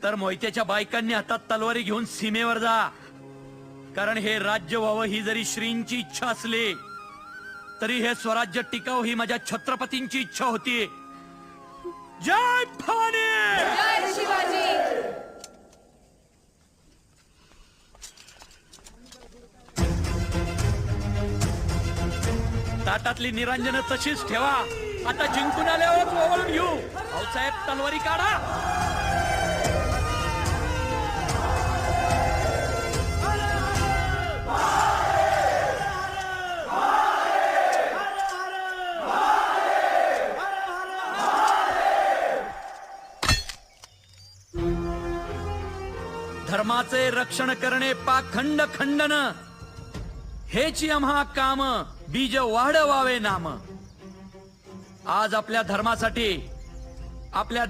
तर मोहित्याच्या बायकांनी हातात तलवारी घेऊन सीमेवर जा, कारण हे राज्य व्हावं ही जरी श्रींची इच्छा असली तरी हे स्वराज्य टिकावं ही माझ्या छत्रपतींची इच्छा होती. जय भवानी. जय शिवाजी. ताटातली निरांजन तशीच ठेवा. आता जिंकून आल्यावर ओवाळून घेऊ. भाऊसाहेब तलवारी काढा. धर्माचे रक्षण करणे पाखंड खंडन हेची आम्हा काम. बीज वाढवावे नाम. आज आपल्या धर्मासाठी आपल्या